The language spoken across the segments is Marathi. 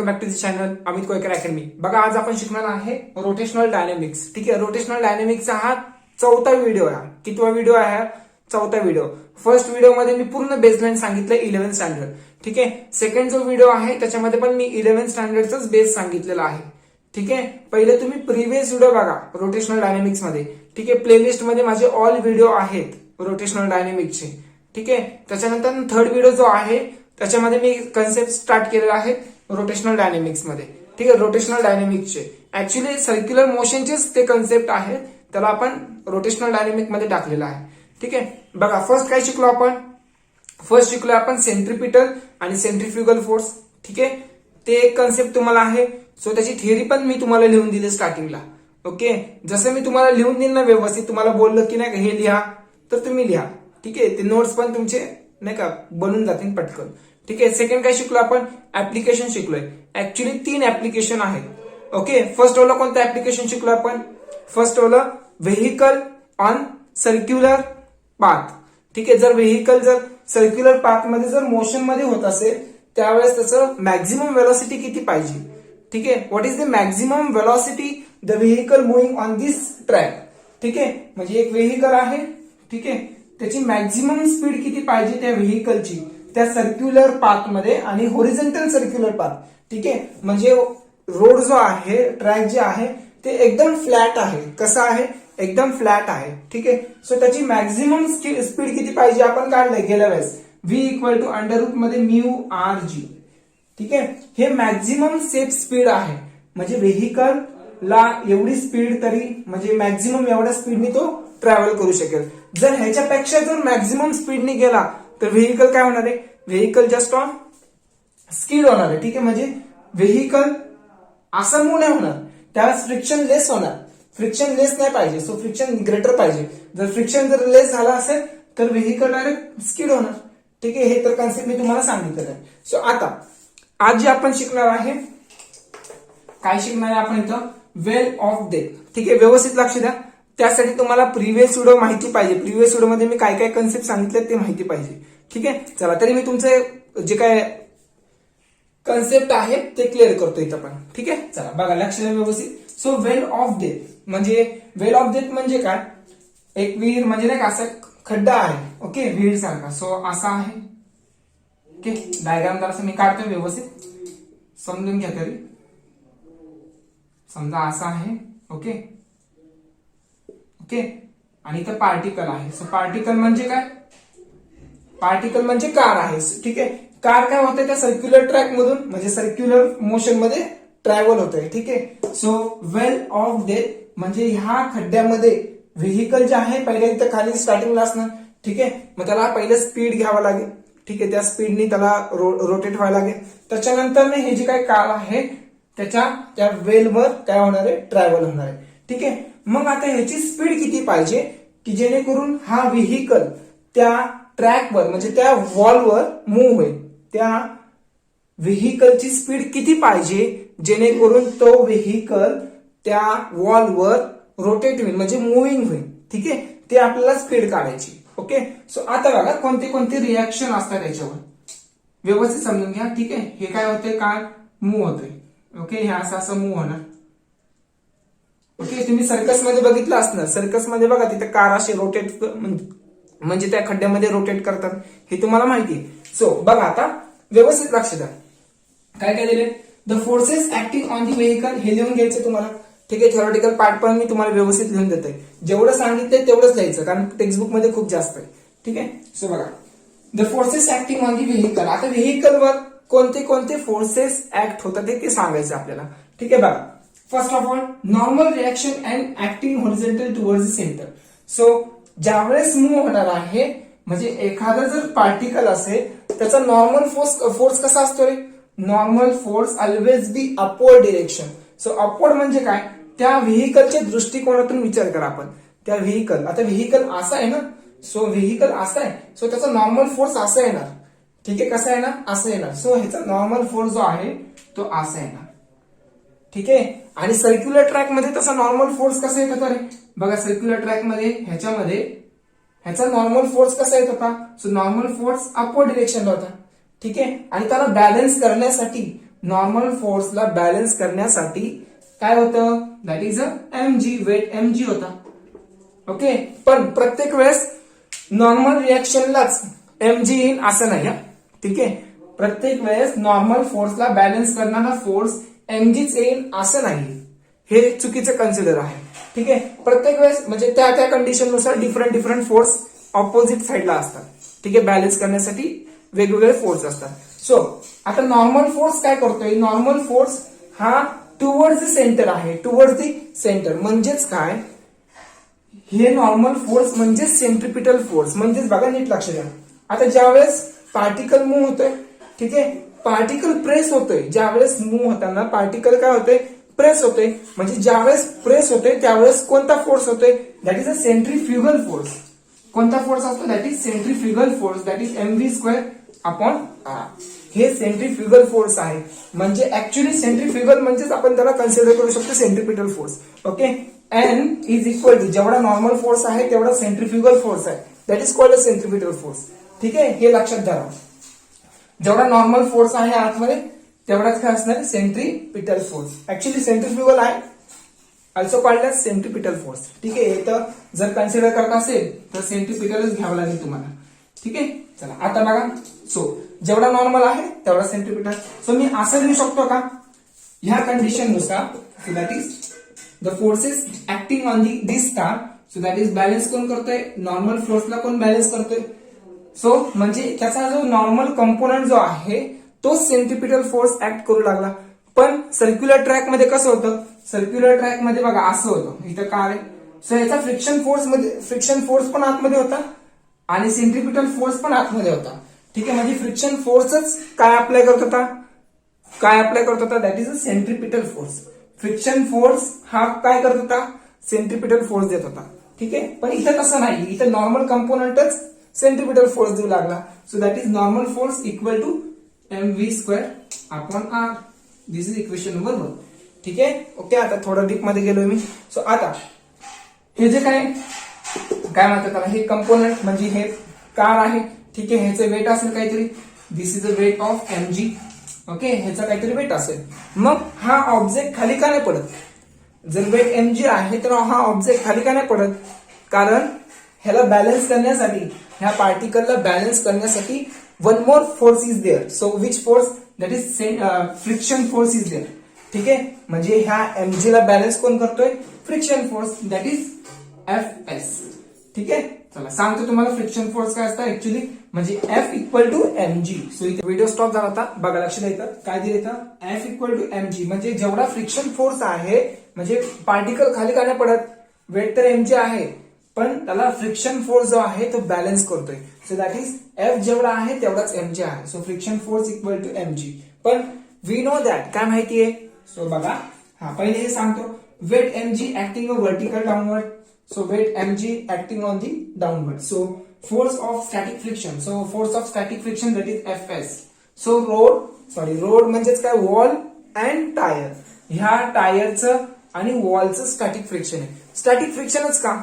Welcome back to the channel Amit Koyakar academy. बघा आज आपण शिकणार आहे रोटेशनल डायनेमिक्स। ठीक आहे, रोटेशनल डायनेमिक्सचा हा चौथा व्हिडिओ आहे। कितवा व्हिडिओ आहे? चौथा व्हिडिओ। फर्स्ट व्हिडिओ मध्ये मी पूर्ण बेसलाईन सांगितलं 11th स्टँडर्ड। ठीक आहे, सेकंड जो व्हिडिओ आहे त्याच्यामध्ये पण मी 11th स्टँडर्डचाच बेस सांगितलेला आहे। ठीक आहे, पहिले तुम्ही प्रिव्हियस व्हिडिओ बघा रोटेशनल डायनेमिक्स मध्ये। ठीक आहे, प्लेलिस्ट मध्ये माझे ऑल व्हिडिओ आहेत रोटेशनल डायनेमिक्सचे। ठीक आहे, त्याच्यानंतर थर्ड व्हिडिओ जो आहे त्याच्यामध्ये मी कन्सेप्ट स्टार्ट केलेला आहे रोटेशनल डायनेमिक्स मध्ये। ठीक आहे, रोटेशनल डायनेमिक्सचे ऍक्च्युअली सर्क्युलर मोशनचेच ते कन्सेप्ट आहेत, त्याला आपण रोटेशनल डायनेमिक मध्ये टाकलेलं आहे। ठीक आहे, बघा फर्स्ट काय शिकलो आपण? फर्स्ट शिकलो आपण सेंट्रिपिटल आणि सेंट्रिफ्युगल फोर्स। ठीक आहे, ते एक कन्सेप्ट तुम्हाला आहे। सो त्याची थिअरी पण मी तुम्हाला लिहून दिली स्टार्टिंगला। ओके, जसं मी तुम्हाला लिहून दिलं ना व्यवस्थित, तुम्हाला बोललं की नाही हे लिहा, तर तुम्ही लिहा। ठीक आहे, ते नोट्स पण तुमचे नाही का बनून जातील पटकन। ठीक आहे, सेकंड काय शिकलो आपण? ऍप्लिकेशन शिकलोय। ऍक्च्युअली 3 ऍप्लिकेशन आहेत। ओके, फर्स्ट वाला कोणतं ऍप्लिकेशन शिकलो आपण? फर्स्ट वाला व्हेकल ऑन सर्क्युलर पाथ। ठीक आहे, जर व्हेकल जर सर्क्युलर पाथ मध्ये जर मोशन मध्ये होत असेल त्यावेळेस त्याचं मॅक्झिमम व्हेलॉसिटी किती पाहिजे? ठीक आहे, what is the maximum velocity the vehicle moving on this track? ठीक आहे, म्हणजे एक व्हेकल आहे, ठीक आहे, त्याची मॅक्झिमम स्पीड किती पाहिजे त्या व्हेकलची त्या सर्क्युलर पाथ मध्ये आणि होरिझोंटल सर्क्युलर पाथ। ठीक आहे, म्हणजे रोड जो आहे, ट्रॅक जे आहे ते एकदम फ्लॅट आहे। कसं आहे? एकदम फ्लॅट आहे। ठीक आहे, सो त्याची मॅक्झिमम स्पीड किती पाहिजे आपण काढलंय गेल्या वेळेस, v equal to under root मध्ये म्यू आर जी। ठीक आहे, हे मॅक्झिमम सेफ स्पीड आहे, म्हणजे व्हेकल ला एवढी स्पीड तरी म्हणजे मॅक्झिमम एवढ्या स्पीडनी तो ट्रॅव्हल करू शकेल। जर ह्याच्यापेक्षा जर मॅक्झिमम स्पीडने गेला तर व्हेकल काय होणार आहे? व्हेकल जस्ट ऑन स्किड होणार आहे। ठीक आहे, म्हणजे व्हेकल असं मूव्ह नाही होणार, त्यावेळेस फ्रिक्शन लेस होणार। फ्रिक्शन लेस नाही पाहिजे, सो फ्रिक्शन ग्रेटर पाहिजे। जर फ्रिक्शन जर लेस झाला असेल तर व्हेकल डायरेक्ट स्किड होणार। ठीक आहे, हे तर कन्सेप्ट मी तुम्हाला सांगितलेलं आहे। सो आता आज जे आपण शिकणार आहे, काय शिकणार आहे आपण इथं? वेल ऑफ डेथ। ठीक आहे, व्यवस्थित लक्ष द्या, त्यासाठी तुम्हाला प्रिव्हियस व्हिडिओ माहिती पाहिजे। प्रिव्हियस व्हिडिओ मध्ये मी काय काय कन्सेप्ट सांगितले ते माहिती पाहिजे। ठीक आहे, चला तरी मी तुमचे जे काय कन्सेप्ट आहे ते क्लिअर करतो इथं पण। ठीक आहे, चला बघा लक्ष द्या व्यवस्थित। सो वेल ऑफ डेथ म्हणजे वेल ऑफ डेथ म्हणजे काय? एक विहीर म्हणजे नाही का असा खड्डा आहे, ओके, विहीर सारखा। सो असा आहे, ओके, डायग्राम जरा मी काढतोय व्यवस्थित समजून घ्या तरी। समजा असा आहे, ओके ओके, आणि इथं पार्टिकल आहे। सो पार्टिकल म्हणजे काय? पार्टिकल म्हणजे कार आहे। ठीक आहे, कार काय होते त्या सर्क्युलर ट्रॅक मधून म्हणजे सर्क्युलर मोशन मध्ये ट्रॅव्हल होतंय। ठीक आहे, सो वेल ऑफ डेथ म्हणजे ह्या खड्ड्यामध्ये व्हेकल जे आहे पहिले इथं खाली स्टार्टिंगला असणार। ठीक आहे, मग त्याला पहिले स्पीड घ्यावं लागेल। ठीक आहे, त्या स्पीडनी त्याला रोटेट व्हायला लागेल। त्याच्यानंतर हे जे काही कार आहे त्या वेलवर काय होणार आहे? ट्रॅव्हल होणार आहे। ठीक आहे, मग आता ह्याची स्पीड किती पाहिजे की जेणेकरून हा व्हेकल त्या ट्रॅकवर म्हणजे त्या वॉलवर मूव्ह होईल? त्या व्हेकलची स्पीड किती पाहिजे जेणेकरून तो व्हेकल त्या वॉलवर रोटेट होईल म्हणजे मुव्हिंग होईल? ठीक आहे, ते आपल्याला स्पीड काढायची। ओके, सो आता बघा कोणते कोणते रिॲक्शन असतात याच्यावर व्यवस्थित समजून घ्या। ठीक आहे, हे काय होते? कार मूव्ह होते, ओके, हे असं असं मूव्ह होणार। ओके, तुम्ही सर्कस मध्ये बघितलं असणार, सर्कस मध्ये बघा तिथे कार असे रोटेट म्हणजे त्या खड्ड्यामध्ये रोटेट करतात, हे तुम्हाला माहिती आहे। सो बघा आता व्यवस्थित लक्ष द्या, काय काय दिले? The forces acting on the vehicle, हे लिहून घ्यायचं तुम्हाला। ठीक आहे, थेरोटिकल पार्ट पण मी तुम्हाला व्यवस्थित लिहून देतोय, जेवढं सांगितलंय तेवढंच लिहायचं कारण टेक्स्टबुक मध्ये खूप जास्त आहे। ठीक आहे, सो बघा the forces acting on the vehicle, आता व्हेकलवर कोणते कोणते फोर्सेस ऍक्ट होतात ते सांगायचं आपल्याला। ठीक आहे, बघा first of all normal reaction and acting horizontal towards the centre. So ज्यावेळेस मूव्ह होणार आहे म्हणजे एखादा जर पार्टिकल असेल त्याचा नॉर्मल फोर्स कसा असतो रे? Normal force always be upward direction. So upward म्हणजे काय? त्या व्हेकलच्या दृष्टिकोनातून विचार करा आपण। त्या व्हेकल, आता व्हेकल असा आहे ना, सो व्हेकल असा आहे, सो त्याचा नॉर्मल फोर्स असा येणार। ठीक आहे, कसा येणार? असं येणार। सो ह्याचा नॉर्मल फोर्स जो आहे तो असा येणार। ठीक आहे, आणि सर्क्युलर ट्रॅक मध्ये तसा नॉर्मल फोर्स कसा येत होता रे? बघा सर्क्युलर ट्रॅक मध्ये ह्याचा नॉर्मल फोर्स कसा येत होता? सो नॉर्मल फोर्स अपवर्ड डिरेक्शनला होता। ठीक आहे, आणि त्याला बॅलन्स करण्यासाठी नॉर्मल फोर्सला बॅलन्स करण्यासाठी काय होतं, that is a mg, weight mg होता. ओके, पण प्रत्येक वेळेस नॉर्मल रिॲक्शनलाच mg येईल असं नाही. ठीक आहे, प्रत्येक वेळेस नॉर्मल फोर्सला बॅलन्स करणारा फोर्स mgच येईल असं नाही, हे चुकीचं कन्सिडर आहे. ठीक आहे, प्रत्येक वेळेस म्हणजे त्या त्या कंडिशननुसार डिफरंट फोर्स ऑपोजिट साईडला असतात. ठीक आहे, बॅलन्स करण्यासाठी वेगवेगळे फोर्स असतात. सो आता नॉर्मल फोर्स काय करतोय, नॉर्मल फोर्स हा टुवर्ड्स द सेंटर आहे, टुवर्ड्स द सेंटर म्हणजेच काय, हे नॉर्मल फोर्स म्हणजे सेंट्रिपिटल फोर्स. म्हणजेच बघा, नीट लक्ष द्या. आता ज्यावेळेस पार्टिकल मूव्ह होतोय, ठीक आहे, पार्टिकल प्रेस होतोय, ज्यावेळेस मूव्ह होताना पार्टिकल काय होतोय, प्रेस होतोय. म्हणजे ज्यावेळेस प्रेस होतोय त्यावेळेस कोणता फोर्स होतोय, that is a centrifugal force. कोणता फोर्स असतो, that is centrifugal force, that is mv² upon r. हे सेंट्रीफ्युगल फोर्स आहे. म्हणजे ऍक्च्युली सेंट्रीफ्युगल म्हणजेच आपण त्याला कन्सिडर करू शकतो centripetal force. Okay, N is equal to जेवढा नॉर्मल फोर्स आहे तेवढा सेंट्रिफ्युगल फोर्स आहे, that is called a centripetal force. ठीक आहे, हे लक्षात धरा. जेवढा नॉर्मल फोर्स आहे आतमध्ये तेवढाच काय असणार, सेंट्रिपिटल फोर्स. ऍक्च्युली सेंट्रिफ्युगल आहे, also called as centripetal force. ठीक आहे, तर जर कन्सिडर करत असेल तर सेंट्रिपिटलच घ्यावं लागेल तुम्हाला. ठीक आहे, चला आता बघा. सो जेवढा नॉर्मल आहे तेवढा सेंट्रिपिटल. सो मी असं लिहू शकतो का, ह्या कंडिशन नुसार, so that is the forces acting on this star, so that is balance कोण करतोय, नॉर्मल फोर्सला कोण बॅलन्स करतोय. सो म्हणजे त्याचा जो नॉर्मल कंपोनंट जो आहे तो सेंट्रिपिटल फोर्स ऍक्ट करू लागला. पण सर्क्युलर ट्रॅक मध्ये कसं होतं, सर्क्युलर ट्रॅक मध्ये बघा असं होतं, इथं काय आहे, सो याचा फ्रिक्शन फोर्स पण आतमध्ये होता आणि सेंट्रिपिटल फोर्स पण आतमध्ये होता. ठीक आहे, म्हणजे फ्रिक्शन फोर्सच काय अप्लाय करत होता, that is a centripetal force. Friction force हा काय करत होता, सेंट्रिपिटल फोर्स देत होता. ठीक आहे, पण इथं तसं नाही, इथं नॉर्मल कंपोनंटच सेंट्रिपिटल फोर्स देऊ लागला. So that is normal force equal to mv² upon r. This is equation number 1. ठीक आहे, ओके. आता थोडं डीप मध्ये गेलोय मी. सो आता हे जे काय म्हणतात त्याला, हे कंपोनंट म्हणजे हे कार आहे. ठीक आहे, ह्याचं वेट असेल काहीतरी, this is a weight of mg. Okay, ह्याचं काहीतरी वेट असेल. मग हा ऑब्जेक्ट खाली का नाही पडत, जर वेट mg आहे तर हा ऑब्जेक्ट खाली का नाही पडत, कारण ह्याला बॅलन्स करण्यासाठी, ह्या पार्टिकलला बॅलन्स करण्यासाठी one more force is there. So which force, that is friction force is there. ठीक आहे, म्हणजे ह्या mg ला बॅलन्स कोण करतोय, friction force, that is Fs. ठीक आहे, चला सांगतो तुम्हाला फ्रिक्शन फोर्स काय असतं ऍक्च्युली, म्हणजे F equal to mg. So इथे व्हिडिओ स्टॉप झाला होता, बघा लक्ष द्यायचं काय दिलं इथं, F इक्वल टू mg. म्हणजे जेवढा फ्रिक्शन फोर्स आहे, म्हणजे पार्टिकल खाली का नाही पडत, वेट तर mg आहे पण त्याला फ्रिक्शन फोर्स जो आहे तो बॅलन्स करतोय. सो दॅट इज F जेवढा आहे तेवढाच mg आहे. So friction force equal to mg. पण वी नो दॅट काय माहितीये, सो बघा, हा पहिले हे सांगतो, weight mg acting on vertical downward. So weight mg acting on the downward. So force of static friction. So force of static friction, that is Fs. So road म्हणजेच काय, वॉल अँड टायर. ह्या टायरचं आणि वॉलचं स्टॅटिक फ्रिक्शन आहे. स्टॅटिक फ्रिक्शनच का,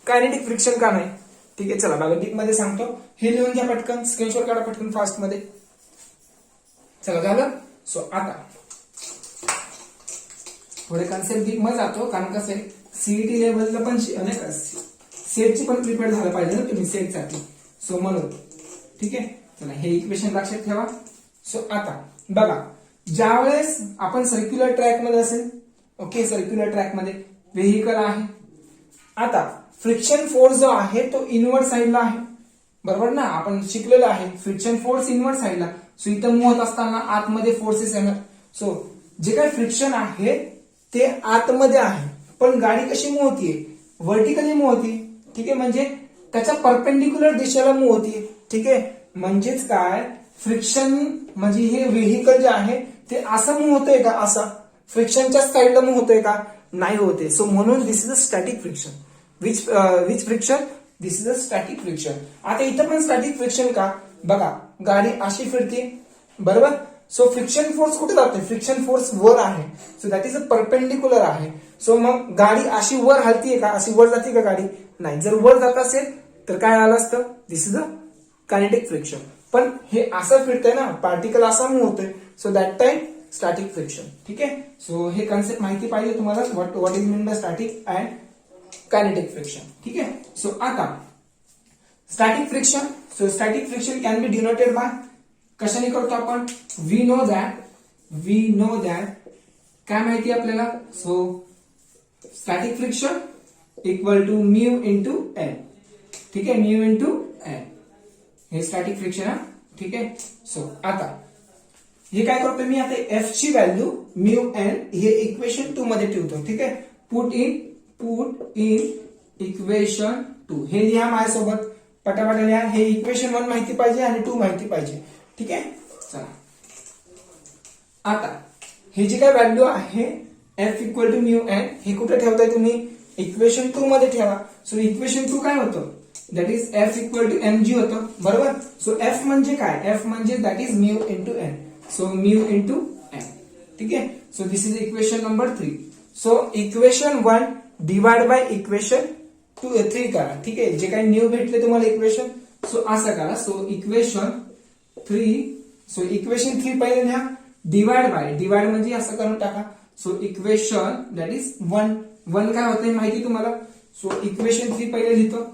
कायनेटिक फ्रिक्शन का नाही. ठीक आहे, चला बघा डीप मध्ये सांगतो. हे लिहून घ्या पटकन, स्क्रीनशॉट काढा पटकन फास्ट मध्ये. चला झालं. सो आता थोडे कन्सेप्ट डीप मध्ये जातो, कारण कसं आहे, सीईटी लेवलला पण नाही का, सेटची पण प्रिपेअर झालं पाहिजे ना तुम्ही सेटसाठी. सो म्हणून ठीक आहे, चला हे इक्वेशन लक्षात ठेवा. सो आता बघा, ज्यावेळेस आपण सर्क्युलर ट्रॅक मध्ये असेल, ओके, सर्क्युलर ट्रॅक मध्ये व्हेरिकल आहे. आता फ्रिक्शन फोर्स जो आहे तो इनवर्ड साईडला आहे, बरोबर ना, आपण शिकलेलो आहे फ्रिक्शन फोर्स इनवर्ड साईडला. सो इथं मूव्ह होत असताना आतमध्ये फोर्सेस येणार. सो जे काही फ्रिक्शन आहे ते आतमध्ये आहे, पण गाडी कशी मूव्ह होतीये, व्हर्टिकली मूव्ह होती. ठीक आहे, म्हणजे त्याच्या परपेंडिक्युलर दिशेला मूव्ह होती. ठीक आहे, म्हणजेच काय, फ्रिक्शन म्हणजे हे व्हेरिकल जे आहे ते असं मूव्ह होतंय का, असा फ्रिक्शनच्या साईडला मूव्ह होतोय का, नाही होते. सो म्हणून this is a static friction. Which friction, this is a static friction. आता इथं पण स्टॅटिक फ्रिक्शन का, बघा गाडी अशी फिरते, बरोबर. सो फ्रिक्शन फोर्स कुठे जाते, फ्रिक्शन फोर्स वर आहे. So that is a perpendicular आहे. सो मग गाडी अशी वर हलतीये का, अशी वर जाते का गाडी, नाही. जर वर जात असेल तर काय आलं असतं, this is a kinetic friction. पण हे असं फिरतंय ना, पार्टिकल असा मूव्ह होतोय. So that time static friction. ठीक आहे. सो हे कन्सेप्ट माहिती पाहिजे तुम्हाला, what is mean by static and kinetic friction. ठीक आहे. सो आता static friction. So static friction can be denoted by, कशाने करतो आपण, वी नो दॅट काय माहिती आपल्याला. So static friction equal to mu into N. ठीक आहे, म्यू इंटू एन हे स्टॅटिक फ्रिक्शन आहे. ठीक आहे. सो आता हे काय करतो मी, आता एफ ची व्हॅल्यू म्यू एन हे इक्वेशन 2 मध्ये ठेवतो. ठीक आहे. पुट इन इक्वेशन 2 हे लिहा माझ्यासोबत, पटापटा लिहा. हे इक्वेशन 1 माहिती पाहिजे आणि 2 माहिती पाहिजे. ठीक आहे. चला आता हे जी काय व्हॅल्यू आहे F equal to mu N हे कुठे ठेवताय तुम्ही, इक्वेशन 2 मध्ये ठेवा. सो इक्वेशन 2 काय होतं, that is F equal to M G होतं. बरोबर. सो एफ म्हणजे काय, एफ म्हणजे that is mu into N. So mu into N. ठीक आहे. So this is equation number 3. So equation 1 divide by equation 3 करा. ठीक आहे. जे काही न्यू भेटले तुम्हाला इक्वेशन, सो असं करा. सो इक्वेशन 3, सो इक्वेशन 3 पहिले लिहा, डिवाइड म्हणजे असं करून टाका. सो इक्वेशन दॅट इज 1 काय होतं माहिती तुम्हाला. सो इक्वेशन 3 पहिले लिहितो,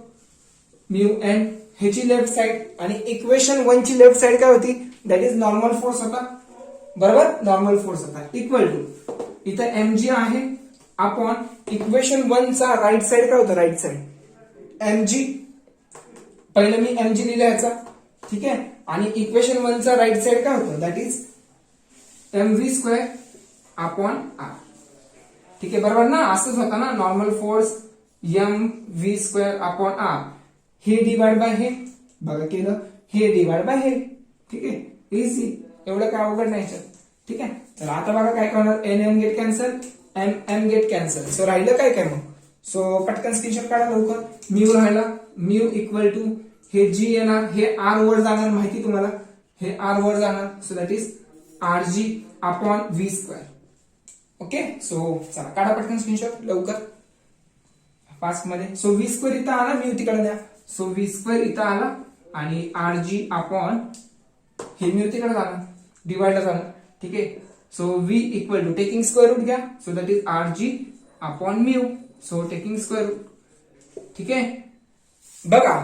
म्यू एन ह्याची लेफ्ट साइड, आणि इक्वेशन 1 ची लेफ्ट साइड काय होती, दॅट इज नॉर्मल फोर्स होता. बरोबर, नॉर्मल फोर्स होता. इक्वल टू इथं एम जी आहे अपॉन इक्वेशन 1 चा राईट साइड काय होतं, राईट साइड एम जी. पहिलं मी एम जी लिहिलं ह्याचा. ठीक आहे. आणि इक्वेशन 1 चा राईट साइड काय होतं, that is M V square upon R. ठीक आहे. बरोबर ना, असंच होतं ना, normal force M V square upon R. हे डिवाइड बाय हे, बघा केलं, हे डिवाइड बाय हे. ठीक आहे. इझी, एवढं काय अवघड नाही. ठीक आहे. तर आता बघा काय करणार, N M get cancel, M M get cancel. So राहिलं काय मग. सो पटकन स्क्रीनशॉट काढा लवकर. म्यू राहिला, म्यू इक्वल टू हे जी येणार, हे आर वर जाणार माहिती तुम्हाला, हे आर वर जाणार. So that is R G upon V square. Okay. So चला काढा पटकन स्क्रीनशॉट लवकर फास्ट मध्ये. सो व्ही स्क्वेअर इथं आला, म्यू तिकडे द्या. सो व्ही स्क्वेअर इथं आला आणि आर जी अपॉन हे म्यू तिकडे जाणार, डिवाइड जाणार. ठीक आहे. So V equal to taking square root घ्या. So that is R G upon mu. So taking square root. ठीक आहे. बघा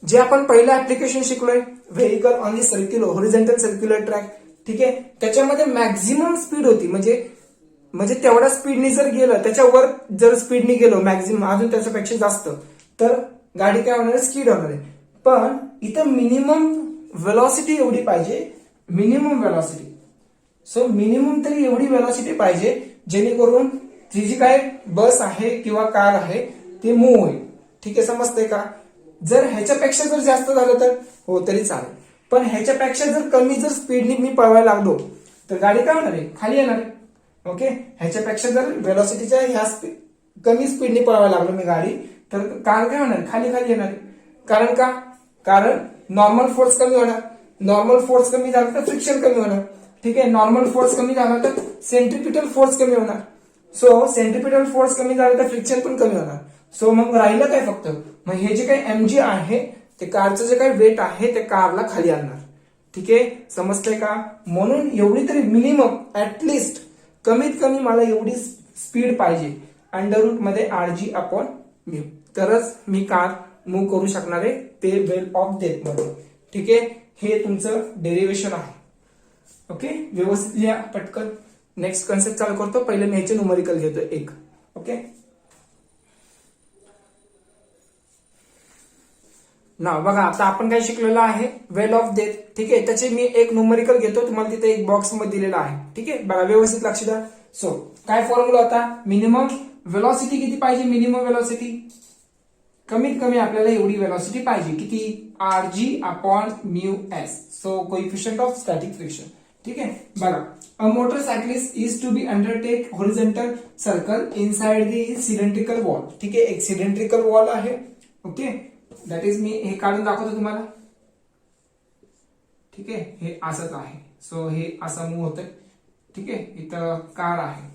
जे आपण पहिलं ऍप्लिकेशन शिकलोय, vehicle on the circular horizontal circular track. ठीक आहे. त्याच्यामध्ये मॅक्झिमम स्पीड होती, म्हणजे तेवढ्या स्पीडने जर गेलं, त्याच्यावर जर स्पीडने गेलो मॅक्झिमम अजून त्याच्यापेक्षा जास्त, तर गाडी काय होणार आहे, स्पीड होणार आहे. पण इथं मिनिमम वेलॉसिटी एवढी पाहिजे, मिनिमम वेलॉसिटी. सो मिनिमम तरी एवढी वेलॉसिटी पाहिजे जेणेकरून ती जी काय बस आहे किंवा कार आहे ते मूव्ह होईल. ठीक आहे. समजतंय का. जर ह्याच्यापेक्षा जर जास्त झालं तर हो तरी चालेल, पण ह्याच्यापेक्षा जर कमी जर स्पीडने मी पळवायला लागलो तर गाडी काय होणार आहे, खाली येणार आहे. ओके. ह्याच्यापेक्षा जर वेलॉसिटीच्या ह्या कमी स्पीडने पळवायला लागलो मी गाडी, तर कार काय होणार, खाली खाली येणार. कारण का, कारण नॉर्मल फोर्स कमी होणार. नॉर्मल फोर्स कमी झाला तर फ्रिक्शन कमी होणार. ठीक आहे. नॉर्मल फोर्स कमी झाला तर सेंट्रिपिटल फोर्स कमी होणार. सो सेंट्रिपिटल फोर्स कमी झाला तर फ्रिक्शन पण कमी होणार. सो मग राहिलं काय फक्त, मग हे जे काही एमजी आहे ते कारचं जे काही वेट आहे ते कारला खाली आणणार. ठीक आहे. समजतंय का. म्हणून एवढी तरी मिनिमम ऍटलिस्ट कमीत कमी मला एवढी स्पीड पाहिजे अंडर रूट मध्ये आर जी अपॉन म्यू, तरच मी कार मूव्ह करू शकणार आहे ते वेल ऑफ डेथ मध्ये. ठीक आहे. हे तुमचं डेरिव्हेशन आहे. ओके. व्यवस्थित लिहा पटकन. नेक्स्ट कन्सेप्ट चालू करतो. पहिले मी ह्याचे न्यूमरिकल घेतो एक. ओके. ना बघा आता आपण काय शिकलेलं आहे, वेल ऑफ डेथ. ठीक आहे. त्याचे मी एक न्यूमरिकल घेतो, तुम्हाला तिथे एक बॉक्स मध्ये दिलेला आहे. ठीक आहे. बघा व्यवस्थित लक्ष द्या. सो काय फॉर्म्युला होता, मिनिमम वेलॉसिटी किती पाहिजे, मिनिमम वेलॉसिटी कमीत कमी आपल्याला एवढी वेलॉसिटी पाहिजे, किती, R G upon mu S. So coefficient of static friction. ठीक आहे. बघा, a motorcyclist is to be undertake horizontal circle inside the cylindrical wall. ठीक आहे. एक सिलेंड्रिकल वॉल आहे. ओके. दॅट इज मी हे काढून दाखवतो तुम्हाला. ठीक आहे. हे असंच आहे. सो हे असं मूव्ह होतंय. ठीक आहे. इथं कार आहे.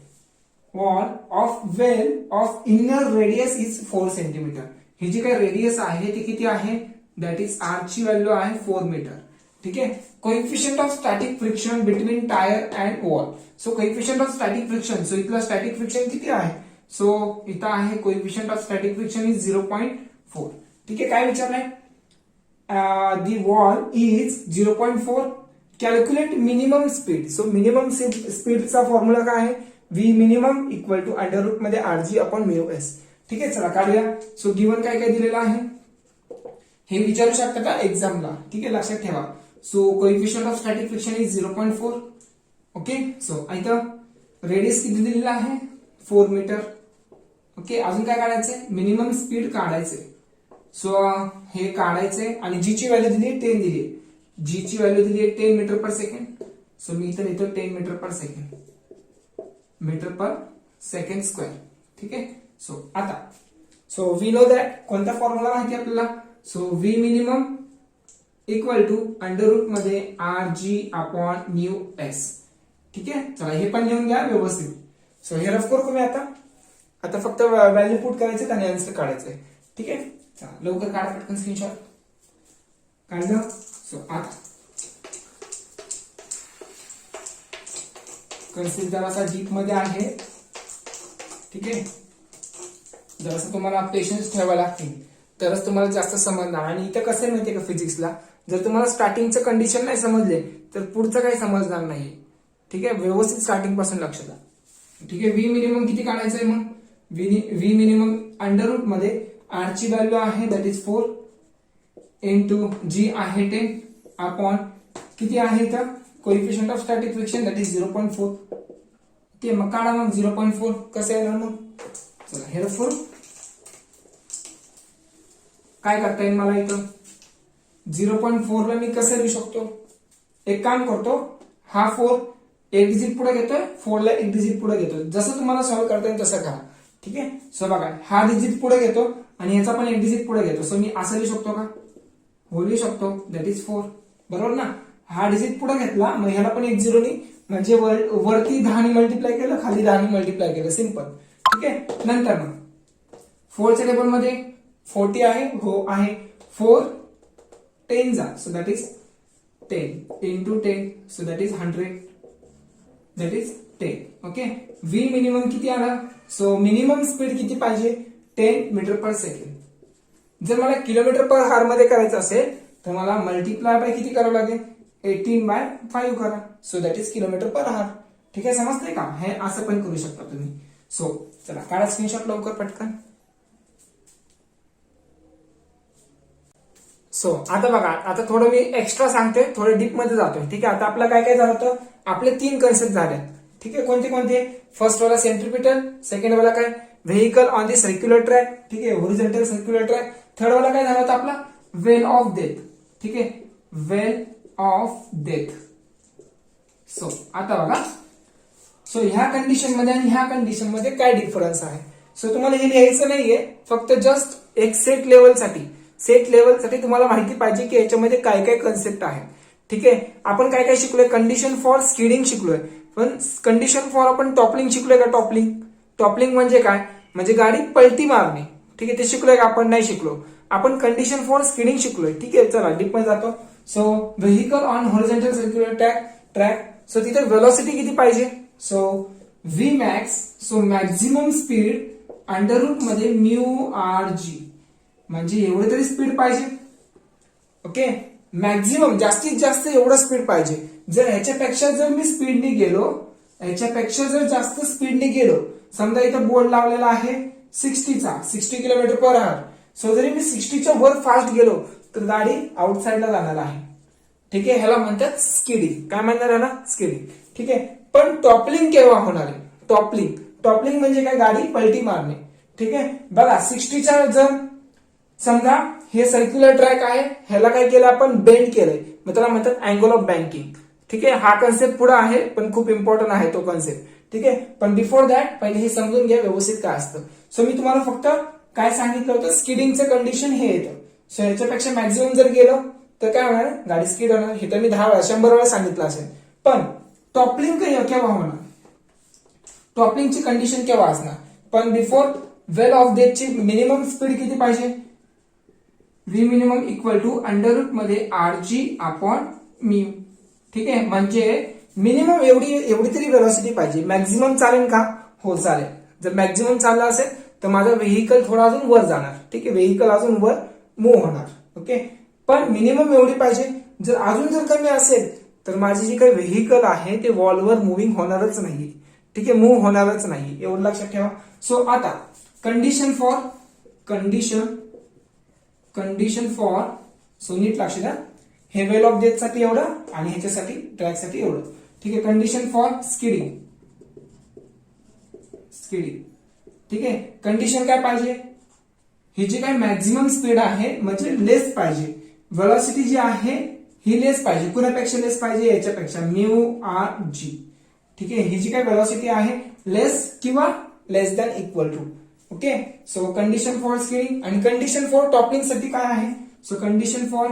Wall of well of inner radius is 4 centimetre. ही जी काही रेडियस आहे ती किती आहे, दॅट इज आर ची व्हॅल्यू आहे 4 मीटर. ठीक आहे. Coefficient of static friction between tyre and wall. So coefficient of static friction, so इथलं स्टॅटिक फ्रिक्शन किती आहे? सो इथं आहे coefficient of static friction is 0.4. ठीक आहे. काय विचारलंय? The wall is 0.4. Calculate minimum speed. So minimum स्पीडचा फॉर्म्युला काय आहे? V minimum equal to under root मध्ये RG अपॉन म्यू एस. ठीक आहे. चला काढूया. सो गिवन काय काय दिलेलं आहे हे विचारू शकता का एक्झामला? ठीक आहे, लक्षात ठेवा. So coefficient of static friction is 0.4. Okay. So इथं रेडियस किती दिलेला आहे? 4 मीटर. ओके. अजून काय काढायचंय? मिनिमम स्पीड काढायचंय. सो हे काढायचंय आणि जी ची व्हॅल्यू दिली 10 दिली. जी ची व्हॅल्यू दिली 10 मीटर पर सेकंड. सो मी इथं लिहितो 10 metre per second, metre per second square. ठीक आहे. सो वी नो दॅट कोणता फॉर्म्युला माहिती आपल्याला? So V minimum equal to under root मध्ये RG अपॉन म्यू एस. ठीक आहे. चला हे पण लिहून घ्या व्यवस्थित. सो हे रफ करू मी आता फक्त व्हॅल्यू पुट करायचे आणि आन्सर काढायचंय. ठीक आहे. चला लवकर काढा पटकन स्क्रीनशॉट. काढलं. सो आता कन्सेप्ट जरासा डीप मध्ये आहे. ठीक आहे. जरासं तुम्हाला पेशन्स ठेवावे लागतील तरच तुम्हाला जास्त समजणार. आणि इथं कसं माहितीये का फिजिक्सला, जर तुम्हाला स्टार्टिंगचं कंडिशन नाही समजले तर पुढचं काही समजणार नाही. ठीक आहे. व्यवस्थित स्टार्टिंग पासून लक्ष द्या. ठीक आहे. व्ही मिनिमम किती काढायचं आहे? मग व्ही मिनिमम अंडर रूट मध्ये R ची व्हॅल्यू आहे दॅट इज 4 इंटू जी आहे 10 अपॉन किती आहे इथं? Coefficient of static friction that is 0.4. Okay. मग काढा मग 0.4 कसं येणार मग? चला हेरफोर काय करता येईल मला इथं? 0.4 ला मी कसं लिहू शकतो? एक काम करतो, हा 4 एक डिजिट पुढे घेतोय, 4 ला एक डिजिट पुढे घेतोय. जसं तुम्हाला सॉल्व्ह करता येईल तसं करा. ठीक आहे. सो बघा हा डिजिट पुढे घेतो आणि याचा पण एक डिजिट पुढे घेतो. सो मी असं लिहू शकतो का? हो लिहू शकतो. That is 4. बरोबर ना? हा डिजिट पुढे घेतला मग ह्याला पण एक झिरोनी म्हणजे वरती 10 मल्टिप्लाय केलं, खाली 10 मल्टिप्लाय केलं. सिंपल. ठीक आहे. नंतर मग 4च्या टेबल मध्ये 40 आहे. हो आहे. 4 10 जा. So that is 10 into 10. So that is 100. That is 10. Okay. V minimum किती आला? सो मिनिमम स्पीड किती पाहिजे? 10 मीटर पर सेकंड. जर मला किलोमीटर पर हार मध्ये करायचं असेल तर मला मल्टिप्लाय बाय किती करावं लागेल? 18/5 करा. सो दॅट इज किलोमीटर पर हार. ठीक आहे. समजतंय का? हे असं पण करू शकता तुम्ही. सो चला काढा स्क्रीनशॉट लवकर पटकन. सो आता बघा, आता थोडं मी एक्स्ट्रा सांगतोय, थोडं डीप मध्ये जातोय. ठीक आहे. आता आपलं काय काय झालं होतं? आपले 3 कन्सेप्ट झाले. ठीक आहे. कोणते कोणते? फर्स्ट वाला सेंट्रिपिटल, सेकंड वाला काय? Vehicle on the circular track. ठीक आहे. Horizontal circular track. थर्ड वाला काय झाला होता आपला? वेल ऑफ डेथ. ठीक आहे. वेल ऑफ डेथ. सो आता बघा, सो ह्या कंडिशन मध्ये आणि ह्या कंडिशन मध्ये काय डिफरन्स आहे? सो तुम्हाला हे लिहायचं नाहीये, फक्त जस्ट एक सेट लेवलसाठी तुम्हाला माहिती पाहिजे की याच्यामध्ये काय काय कन्सेप्ट आहे. ठीक आहे. आपण काय काय शिकलोय? कंडिशन फॉर स्किडिंग शिकलोय. पण कंडिशन फॉर आपण टॉपलिंग शिकलोय का? टॉपलिंग म्हणजे काय? म्हणजे गाडी पलटी मारणे. ठीक आहे. ते शिकलोय का? आपण नाही शिकलो. आपण कंडिशन फॉर स्किडिंग शिकलोय. ठीक आहे. चला डीप मध्ये जातो. So vehicle on horizontal circular track. So तिथे वेलोसिटी किती पाहिजे? So V max. So maximum speed under root मध्ये म्यू RG. म्हणजे एवढे तरी स्पीड पाहिजे. ओके. मॅक्झिमम जास्तीत जास्त एवढं स्पीड पाहिजे. जर ह्याच्यापेक्षा जर मी स्पीडने गेलो, ह्याच्यापेक्षा जर जास्त स्पीडने गेलो, समजा इथं बोर्ड लावलेला आहे 60 किलोमीटर पर आवर. सो जरी मी 60च्या वर फास्ट गेलो तर गाडी आउटसाइडला जाणार आहे. ठीक आहे. ह्याला म्हणतात स्किडिंग. काय म्हणणार ह्याला? स्किडिंग. ठीक आहे. पण टॉपलिंग केव्हा होणार आहे? टॉपलिंग म्हणजे काय? गाडी पलटी मारणे. ठीक आहे. बघा 60च्या जर समजा हे सर्क्युलर ट्रॅक आहे, ह्याला काय केलं आपण? बेंड केलंय. मग त्याला म्हणतात अँगल ऑफ बँकिंग. ठीक आहे. हा कन्सेप्ट पुढे आहे पण खूप इम्पॉर्टंट आहे तो कन्सेप्ट. ठीक आहे. पण बिफोर दॅट पहिले हे समजून घ्या व्यवस्थित काय असतं. सो मी तुम्हाला फक्त काय सांगितलं होतं? स्किडिंगचं कंडिशन हे येतं. सो ह्याच्यापेक्षा मॅक्झिमम जर गेलो तर काय होणार? गाडी स्किड होणार. हे तर मी 10 वेळा 100 वेळा सांगितलं असेल. पण टॉपलिंग केव्हा होणार? टॉपलिंगची कंडिशन केव्हा असणार? पण बिफोर वेल ऑफ डेथची मिनिमम स्पीड किती पाहिजे? V minimum equal to under root मध्ये RG अपॉन मी, ठीक आहे. म्हणजे मिनिमम एवढी तरी व्हेलॉसिटी पाहिजे. मॅक्झिमम चालेल का? हो चालेल. जर मॅक्झिमम चालला असेल तर माझा व्हेकल थोडा अजून वर जाणार, ठीक आहे. व्हेकल अजून वर मूव्ह होणार, ओके. पण मिनिमम एवढी पाहिजे. जर अजून जर कमी असेल तर माझी जी काही व्हेकल आहे ते वॉलवर मुव्हिंग होणारच नाही, ठीक आहे. मूव्ह होणारच नाही, एवढं लक्षात ठेवा. सो आता कंडिशन फॉर सो नीट लक्ष द्या. हे वेल ऑफ डेथ साठी एवढं आणि ह्याच्यासाठी ट्रॅकसाठी एवढं, ठीक आहे. कंडिशन फॉर स्किडिंग, ठीक आहे. कंडिशन काय पाहिजे? ही जी काय मॅक्झिमम स्पीड आहे म्हणजे लेस पाहिजे. व्हेलॉसिटी जी आहे ही लेस पाहिजे. कुणापेक्षा लेस पाहिजे? याच्यापेक्षा, म्यू आर जी, ठीक आहे. ही जी काय व्हेलॉसिटी आहे लेस किंवा less than equal to, okay. So condition for skidding. आणि कंडिशन फॉर टॉपलिंग साठी काय आहे? So condition for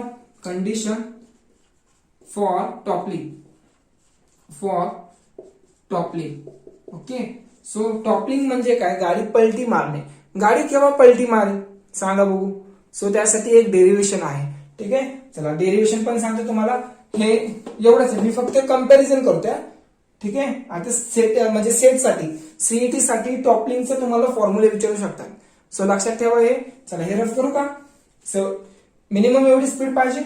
toppling, okay. So toppling म्हणजे काय? गाडी पलटी मारणे. गाडी केव्हा पलटी मारेल सांगा बघू. सो त्यासाठी एक डेरिव्हेशन आहे, ठीक आहे. चला डेरिव्हेशन पण सांगतो तुम्हाला. हे एवढंच आहे, मी फक्त कंपॅरिझन करतोय, ठीक आहे. आता सेट म्हणजे सेटसाठी सीईटी साठी टॉपलिंगचं तुम्हाला फॉर्म्युले विचारू शकतात. सो लक्षात ठेवा हे. चला हे रफ करू का? सो मिनिमम एवढी स्पीड पाहिजे.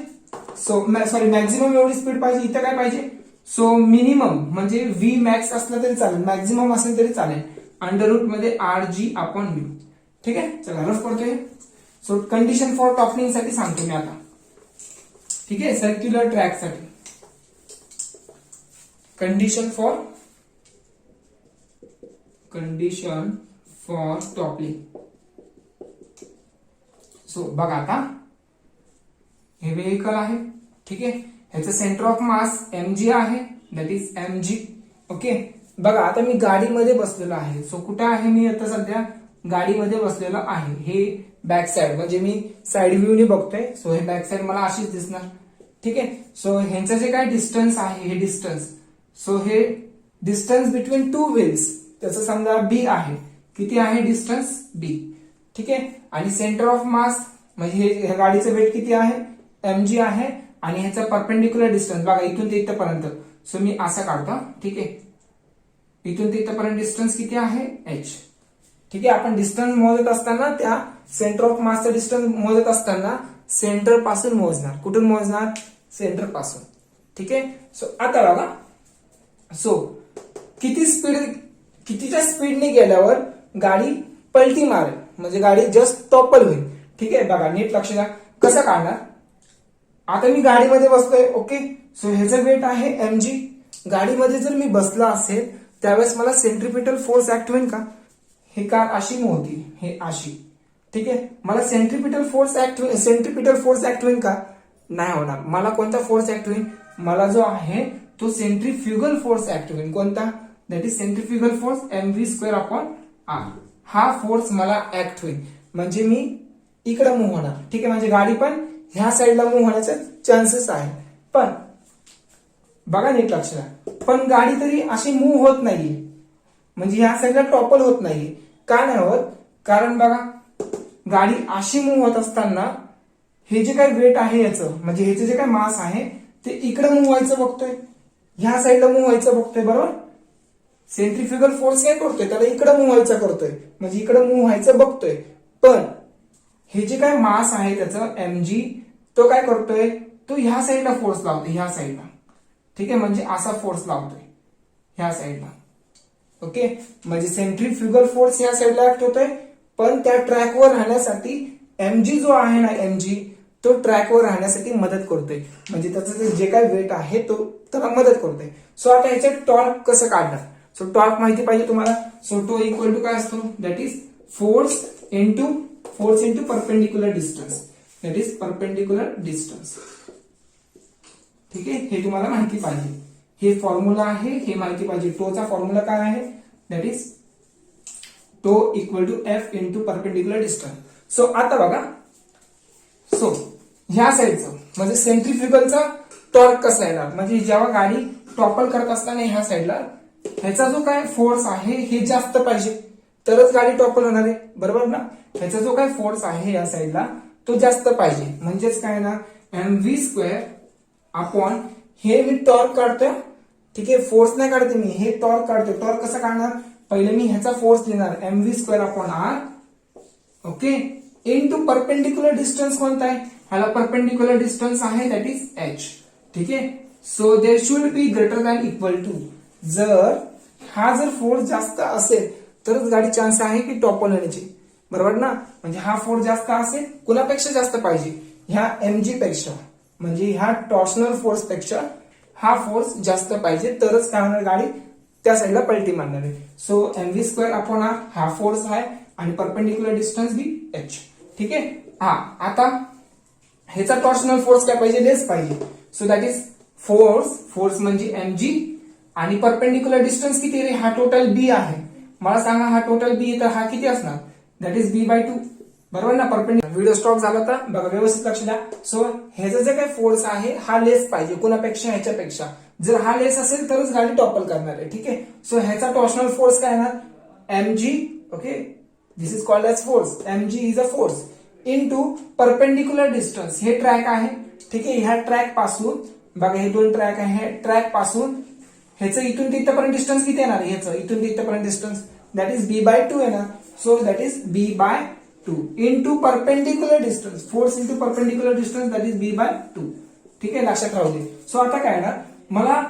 मॅक्झिमम एवढी स्पीड पाहिजे. इथं काय पाहिजे? सो मिनिमम म्हणजे व्ही मॅक्स असलं तरी चालेल, मॅक्झिमम असेल तरी चालेल, अंडर रूट मध्ये आर जी अपॉन म्यू, ठीक आहे. चला रफ करतोय. सो कंडिशन फॉर टॉपलिंग साठी सांगतो मी आता, ठीक आहे. सर्क्युलर ट्रॅक साठी कंडिशन फॉर टॉपलिंग. सो बघा आता हे व्हेकल आहे, ठीक आहे. ह्याचं सेंटर ऑफ मास mg आहे, दॅट इज mg, ओके. बघा आता मी गाडीमध्ये बसलेलो आहे. सो कुठे आहे मी आता? सध्या गाडीमध्ये बसलेलो आहे. हे बॅक साइड म्हणजे मी साइड व्ह्यूने बघतोय. सो हे बॅक साइड मला अशीच दिसणार, ठीक आहे. सो ह्यांचं जे काय डिस्टन्स आहे, हे डिस्टन्स, सो हे डिस्टन्स बिटवीन टू व्हील्स त्याचं समजा बी आहे. किती आहे डिस्टन्स? बी, ठीक आहे. आणि सेंटर ऑफ मास म्हणजे ह्या गाडीचं वेट किती आहे? mg आहे. आणि ह्याचा परपेंडिक्युलर डिस्टन्स बघा इथून ते इथपर्यंत. सो मी असं काढतो, ठीक आहे. इथून ते इथपर्यंत डिस्टन्स किती आहे? h, ठीक आहे. आपण डिस्टन्स मोजत असताना त्या सेंटर ऑफ मासचा डिस्टन्स मोजत असताना सेंटर पासून मोजणार. कुठून मोजणार? सेंटर पासून, ठीक आहे. सो आता बघा, सो कितीच्या स्पीडने गेल्यावर गाडी पलटी मारेल म्हणजे गाडी जस्ट टॉपल होईल, ठीक आहे. बघा नीट लक्ष द्या. कसं काढणार? आता मी गाडीमध्ये बसतोय, ओके. सो ह्याचं वेट आहे mg. गाडीमध्ये जर मी बसला असेल त्यावेळेस मला सेंट्रिपिटल फोर्स ऍक्ट होईल का? हे कार अशी होती, हे अशी, ठीक आहे. मला सेंट्रिपिटल फोर्स ऍक्ट होईल का? नाही होणार. मला कोणता फोर्स ऍक्ट होईल? मला जो आहे तो सेंट्रिफ्युगल फोर्स ऍक्ट होईल. कोणता? That is centrifugal force mv² upon r. हा फोर्स मला ऍक्ट होईल म्हणजे मी इकडे मूव्ह होणार, ठीक आहे. म्हणजे गाडी पण ह्या साईडला मूव्ह होण्याचे चान्सेस आहे. पण बघा नीट लक्ष द्या, पण गाडी तरी अशी मूव्ह होत नाहीये म्हणजे ह्या साईडला टॉपल होत नाहीये. का नाही होत? कारण बघा गाडी अशी मूव्ह होत असताना हे जे काही वेट आहे याचं म्हणजे ह्याचे जे काही मास आहे ते इकडे मूव्ह व्हायचं बघतोय, ह्या साईडला मूव्ह व्हायचं बघतोय, बरोबर. सेंट्रिफ्युगल फोर्स काय करतोय? त्याला इकडे मूव्ह व्हायचं करतोय म्हणजे इकडे मूव्ह व्हायचं बघतोय. पण हे जे काय मास आहे त्याचं mg तो काय करतोय? तो ह्या साईडला फोर्स लावतोय, ह्या साईडला, ठीक आहे. म्हणजे असा फोर्स लावतोय ह्या साईडला, ओके. म्हणजे सेंट्रिफ्युगल फोर्स ह्या साईडला ऍक्ट होतोय पण त्या ट्रॅकवर राहण्यासाठी mg जो आहे ना mg तो ट्रॅकवर राहण्यासाठी मदत करतोय म्हणजे त्याचं जे काय वेट आहे तो त्याला मदत करतोय. सो आता ह्याच्यात टॉर्क कसं काढणार? सो टॉर्क माहिती पाहिजे तुम्हाला. सो टो इक्वल टू काय असतो? That is force into perpendicular distance, that is perpendicular distance, ठीक आहे. हे तुम्हाला माहिती पाहिजे. हे फॉर्म्युला आहे, हे माहिती पाहिजे. टोचा फॉर्म्युला काय आहे? That is tau equal to F into perpendicular distance. So आता बघा, सो ह्या साईडचं म्हणजे सेंट्रिफ्युगलचा टॉर्क कसा येणार? म्हणजे जेव्हा गाडी टॉपल करत असताना ह्या साईडला ह्याचा जो काय फोर्स आहे हे जास्त पाहिजे तरच गाडी टॉपल होणार आहे, बरोबर ना. ह्याचा जो काय फोर्स आहे या साईडला तो जास्त पाहिजे म्हणजेच काय ना mv² अपॉन हे मी टॉर्क काढतोय, ठीक आहे, फोर्स नाही काढते मी, हे टॉर्क काढतोय. टॉर्क कसं काढणार, पहिले मी ह्याचा फोर्स लिहिणार mv²/r, okay, into perpendicular distance कोणता आहे, ह्याला परपेंडिक्युलर डिस्टन्स आहे दॅट इज h, ठीक आहे. So there should be greater than equal to, जर हा जर फोर्स जास्त असेल तरच गाडी चान्स आहे की टॉपल होण्याची, बरोबर ना. म्हणजे हा फोर्स जास्त असेल, कुणापेक्षा जास्त पाहिजे, ह्या mg पेक्षा, म्हणजे ह्या टॉर्शनल फोर्स पेक्षा हा फोर्स जास्त पाहिजे, तरच काय होणार, गाडी त्या साईडला पलटी मारणार आहे. सो mv²/r हा फोर्स आहे आणि परपेंडिक्युलर डिस्टन्स बी h, ठीक आहे. हा, आता ह्याचा टॉर्शनल फोर्स काय पाहिजे, लेस पाहिजे. सो दॅट इज फोर्स म्हणजे mg आणि परपेंडिक्युलर डिस्टन्स किती रे, हा टोटल b आहे. मला सांगा हा टोटल b तर हा किती असणार, दॅट इज b/2, बरोबर ना. परपेंडिक्युलर, व्हिडिओ स्टॉप झाला तर बघा, व्यवस्थित लक्ष द्या. सो ह्याचा जे काही फोर्स आहे हा लेस पाहिजे कुणापेक्षा, ह्याच्यापेक्षा. जर हा लेस असेल तरच गाडी टॉपल करणार आहे, ठीक आहे. सो ह्याचा टॉर्शनल फोर्स काय येणार, mg, okay, this is called as force, mg is a force into perpendicular distance, हे ट्रॅक आहे, ठीक आहे. ह्या ट्रॅक पासून बघा, हे दोन ट्रॅक आहे, ट्रॅक पासून ह्याचं इथून तिथपर्यंत डिस्टन्स किती येणार, ह्याचं इथून तिथपर्यंत डिस्टन्स दॅट इज b/2 येणार. So that is b/2 into perpendicular distance, force into perpendicular distance that is b/2, ठीक आहे, लक्षात राहू दे. सो आता काय येणार, मला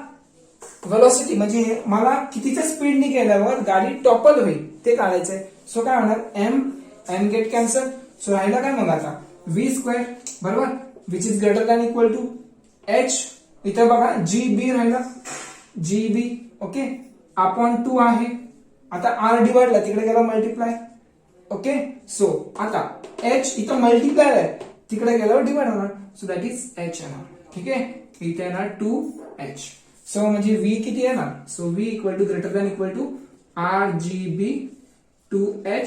व्हेलॉसिटी म्हणजे मला कितीच्या स्पीडने गेल्यावर गाडी टॉपल होईल ते काढायचंय. सो काय होणार, m गेट कॅन्सल. सो राहिला काय मग आता v², बरोबर, which is greater than equal to h, इथं बघा gb राहिला, gb, ओके, अपॉन 2 आहे. आता r डिवाइडला तिकडे गेला मल्टिप्लाय, ओके. सो आता h इथं मल्टिप्लाय आहे, तिकडे गेल्यावर डिवाइड होणार. सो दॅट इज h येणार, ठीक आहे. इथे येणार 2h. सो म्हणजे v किती येणार, so v equal to greater than equal to rgb 2h,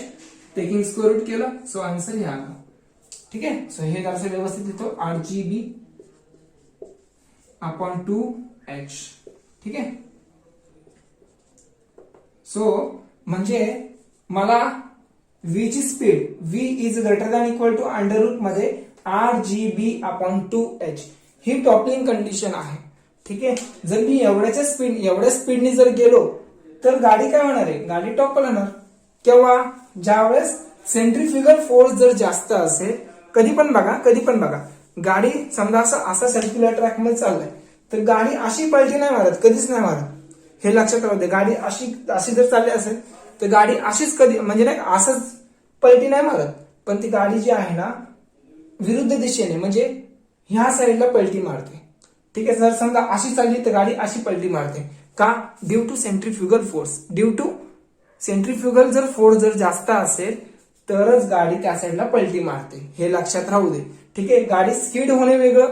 taking square root केलं. सो आन्सर हे आला, ठीक आहे. सो हे जरासं व्यवस्थित लिहितो, rgb अपॉन 2h, ठीक आहे. सो म्हणजे मला v ची speed, v is greater than equal to under root मध्ये rgb अपॉन 2h, ही टॉपलिंग कंडिशन आहे, ठीक आहे. जर मी एवढ्या स्पीडने जर गेलो तर गाडी काय होणार आहे, गाडी टॉपल होणार. केव्हा, ज्यावेळेस सेंट्रीफ्युगल फोर्स जर जास्त असेल. कधी पण बघा गाडी समजा असा सर्क्युलर ट्रॅक मध्ये चाललाय तर गाडी अशी पलटी नाही मारत, कधीच नाही मारत, हे लक्षात राहू दे. गाडी अशी जर चालली असेल तर गाडी अशीच कधी म्हणजे नाही असंच पलटी नाही मारत, पण ती गाडी जी आहे ना विरुद्ध दिशेने म्हणजे ह्या साईडला पलटी मारते, ठीक आहे. जर समजा अशी चालली तर गाडी अशी पलटी मारते, का, due to centrifugal force. Due to centrifugal जर फोर्स जर जास्त असेल तरच गाडी त्या साईडला पलटी मारते, हे लक्षात राहू दे, ठीक आहे. गाडी स्किड होणे वेगळं,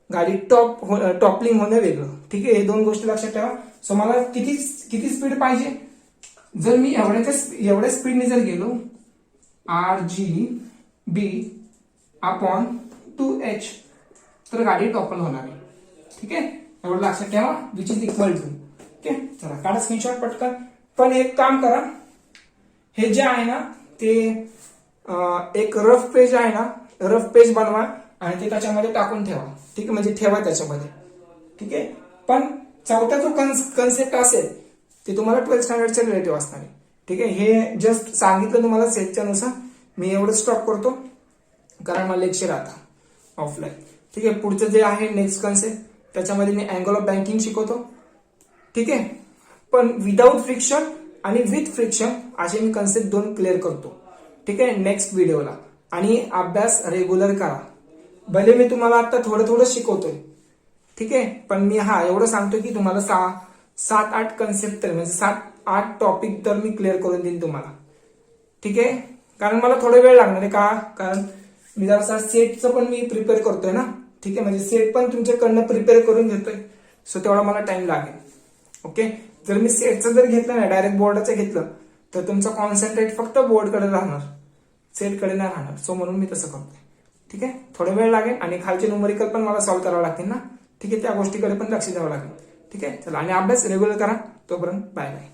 गाडी टॉपलिंग होणे वेगळं, ठीक आहे. हे दोन गोष्टी लक्षात ठेवा. सो मला किती स्पीड पाहिजे, जर मी एवढ्या स्पीडने जर गेलो rgb अपॉन 2h तर गाडी टॉपल होणार आहे, ठीक आहे. एवढं लक्षात ठेवा, which is equal to, okay. चला काढा स्क्रीनशॉट पटकन. पण एक काम करा, हे जे आहे ना ते एक रफ पेज आहे ना, रफ पेज बनवा आणि ते त्याच्यामध्ये टाकून ठेवा, ठीक आहे. म्हणजे ठेवा त्याच्यामध्ये, ठीक आहे. पण चौथा जो कन्सेप्ट असेल ते तुम्हाला 12th स्टँडर्डच्या रिलेटिव्ह असणार आहे, ठीक आहे. हे जस्ट सांगितलं तुम्हाला सेटच्या नुसार. मी एवढं स्टॉप करतो कारण मला लेक्चर आता ऑफलाईन, ठीक आहे. पुढचं जे आहे नेक्स्ट कन्सेप्ट त्याच्यामध्ये मी अँगल ऑफ बँकिंग शिकवतो, ठीक आहे. पण विदाउट फ्रिक्शन आणि विथ फ्रिक्शन असे मी कन्सेप्ट 2 क्लिअर करतो, ठीक आहे, नेक्स्ट व्हिडिओला. आणि अभ्यास रेग्युलर करा. भले मी तुम्हाला आता थोडं शिकवतोय, ठीक आहे, पण मी एवढं सांगतो की तुम्हाला 7-8 कन्सेप्ट तर म्हणजे 7-8 टॉपिक तर मी क्लिअर करून देईन तुम्हाला, ठीक आहे. कारण मला थोडा वेळ लागणार आहे, का, कारण मी जरा सेटचं पण मी प्रिपेअर करतोय ना, ठीक आहे. म्हणजे सेट पण तुमच्याकडनं प्रिपेअर करून घेतोय, सो तेवढा मला टाइम लागेल, ओके. जर मी सेटचं जर घेतलं ना, डायरेक्ट बोर्डाचं घेतलं तर तुमचं कॉन्सन्ट्रेट फक्त बोर्डकडे राहणार, सेटकडे नाही राहणार. सो म्हणून मी तसं करतोय, ठीक आहे. थोडा वेळ लागेल आणि खालचे न्यूमेरिकल पण मला सॉल्व्ह करावं लागतील ना, ठीक आहे. त्या गोष्टीकडे पण लक्ष द्यावं लागेल, ठीक आहे. चला, आणि अभ्यास रेग्युलर करा. तोपर्यंत बाय बाय.